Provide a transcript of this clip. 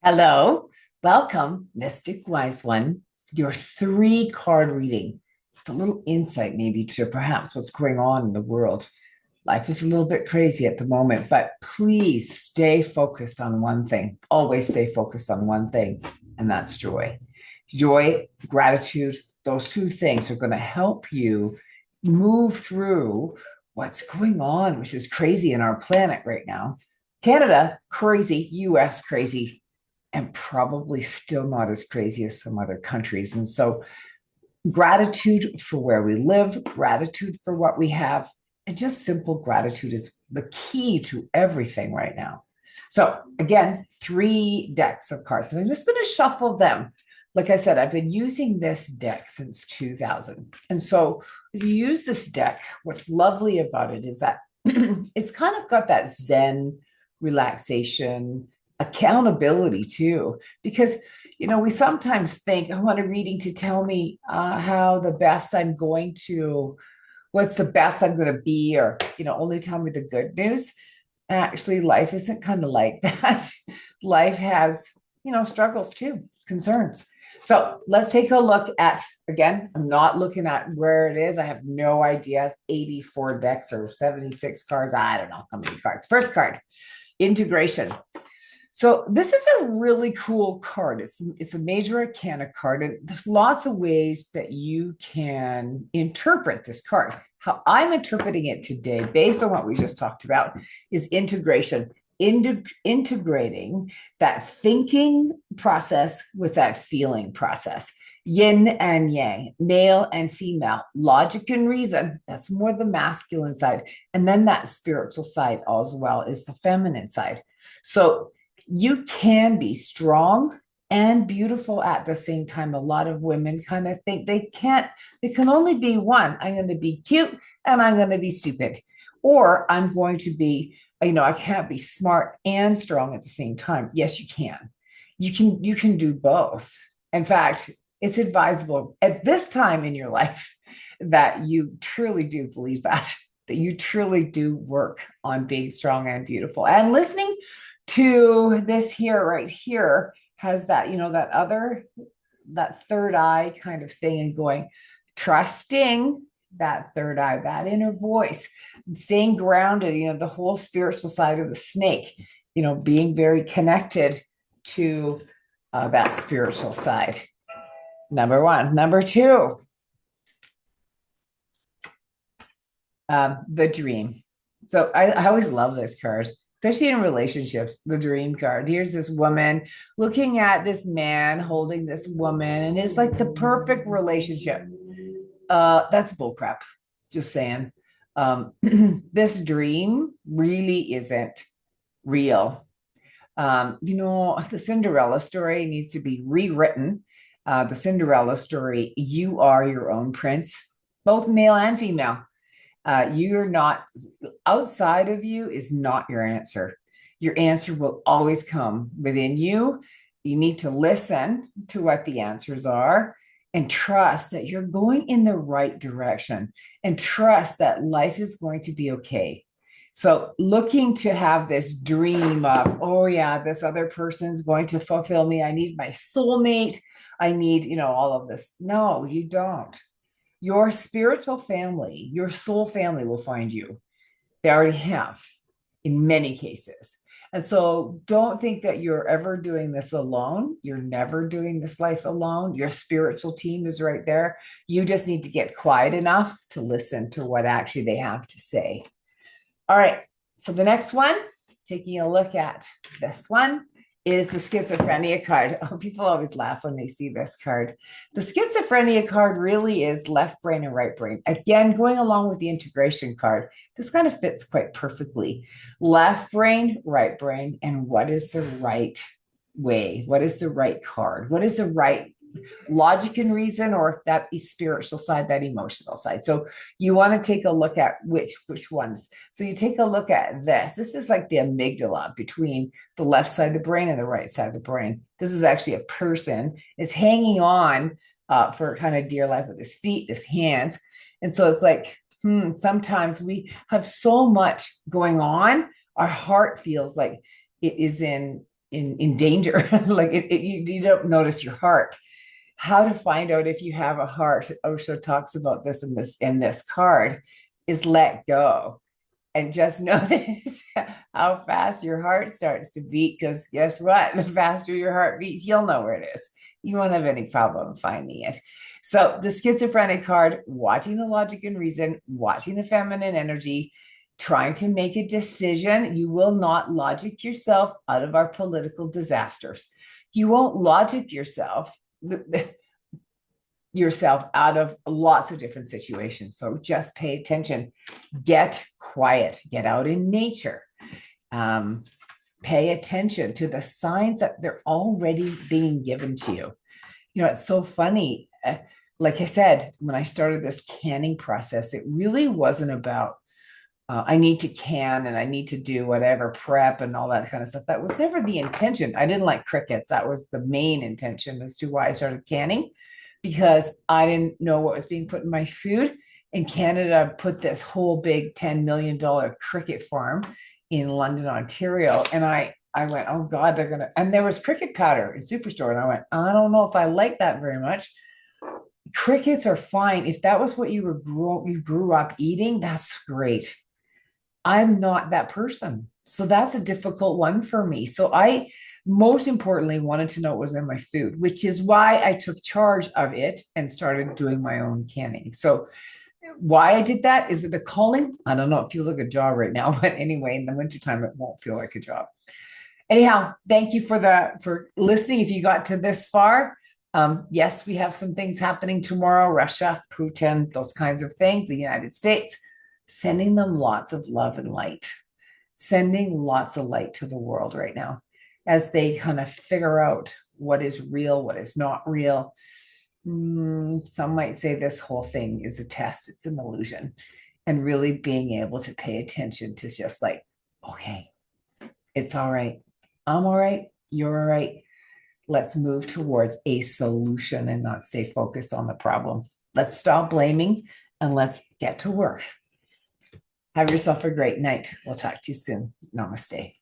Hello, welcome, Mystic Wise One. Your three card reading. It's a little insight, maybe, to perhaps what's going on in the world. Life is a little bit crazy at the moment, but please stay focused on one thing. Always stay focused on one thing, and that's joy. Joy, gratitude, those two things are going to help you move through what's going on, which is crazy in our planet right now. Canada, crazy, US, crazy, and probably still not as crazy as some other countries. And so, gratitude for where we live, gratitude for what we have, and just simple gratitude is the key to everything right now. So, again, three decks of cards, and I'm just going to shuffle them. Like I said, I've been using this deck since 2000. And so, if you use this deck, what's lovely about it is that it's kind of got that Zen relaxation, accountability too, because we sometimes think I want a reading to tell me how the best I'm going to, what's the best I'm going to be, or only tell me the good news. Actually, life isn't kind of like that. Life has struggles too, concerns. So let's take a look at, again, I'm not looking at where it is. I have no idea. 84 decks or 76 cards. I don't know how many cards. First card, integration. So this is a really cool card. It's a major arcana card, and there's lots of ways that you can interpret this card. How I'm interpreting it today, based on what we just talked about, is integration. Integrating that thinking process with that feeling process. Yin and yang, male and female, logic and reason. That's more the masculine side. And then that spiritual side as well is the feminine side. So you can be strong and beautiful at the same time. A lot of women kind of think they can only be one. I'm going to be cute and I'm going to be stupid, or I'm going to be, I can't be smart and strong at the same time. Yes, you can. You can do both. In fact, it's advisable at this time in your life that you truly do believe that you truly do work on being strong and beautiful. And listening to this here, right here, has that, that third eye kind of thing, and going, trusting that third eye, that inner voice, staying grounded, the whole spiritual side of the snake, being very connected to that spiritual side. Number one. Number two, the dream. So I always love this card, especially in relationships, the dream card. Here's this woman looking at this man holding this woman, and it's like the perfect relationship. That's bullcrap. Just saying. This dream really isn't real. The Cinderella story needs to be rewritten. The Cinderella story, you are your own prince, both male and female. You're not, outside of you is not your answer. Your answer will always come within you. You need to listen to what the answers are and trust that you're going in the right direction, and trust that life is going to be okay. So, looking to have this dream of, oh, yeah, this other person is going to fulfill me. I need my soulmate. I need, all of this. No, you don't. Your spiritual family, your soul family will find you. They already have in many cases. And so don't think that you're ever doing this alone. You're never doing this life alone. Your spiritual team is right there. You just need to get quiet enough to listen to what actually they have to say. All right. So the next one, taking a look at this one, is the schizophrenia card. Oh, people always laugh when they see this card. The schizophrenia card really is left brain and right brain. Again, going along with the integration card, this kind of fits quite perfectly. Left brain, right brain, and what is the right way? What is the right card? What is the right logic and reason, or that spiritual side, that emotional side? So you want to take a look at which ones. So you take a look at this. This is like the amygdala between the left side of the brain and the right side of the brain. This is actually a person is hanging on for kind of dear life with his feet, his hands. And so it's like, sometimes we have so much going on. Our heart feels like it is in in danger. Like you don't notice your heart. How to find out if you have a heart, Osho talks about this in this card, is let go and just notice how fast your heart starts to beat. Because guess what? The faster your heart beats, you'll know where it is. You won't have any problem finding it. So the schizophrenic card, watching the logic and reason, watching the feminine energy, trying to make a decision. You will not logic yourself out of our political disasters. You won't logic yourself out of lots of different situations. So just pay attention, get quiet, get out in nature, pay attention to the signs that they're already being given to you. You know, it's so funny. Like I said, when I started this canning process, it really wasn't about I need to can and I need to do whatever prep and all that kind of stuff. That was never the intention. I didn't like crickets. That was the main intention as to why I started canning, because I didn't know what was being put in my food. And Canada put this whole big $10 million cricket farm in London, Ontario. And I went, oh God, they're going to, and there was cricket powder in Superstore. And I went, I don't know if I like that very much. Crickets are fine. If that was what you grew up eating, that's great. I'm not that person. So that's a difficult one for me. So I most importantly wanted to know what was in my food, which is why I took charge of it and started doing my own canning. So why I did that, is it a calling? I don't know. It feels like a job right now, but anyway, in the wintertime, it won't feel like a job. Anyhow, thank you for listening. If you got to this far, yes, we have some things happening tomorrow. Russia, Putin, those kinds of things. The United States, sending them lots of love and light, sending lots of light to the world right now as they kind of figure out what is real, what is not real. Some might say this whole thing is a test, it's an illusion, and really being able to pay attention to just like, okay, it's all right. I'm all right. You're all right. Let's move towards a solution and not stay focused on the problem. Let's stop blaming and let's get to work. Have yourself a great night. We'll talk to you soon. Namaste.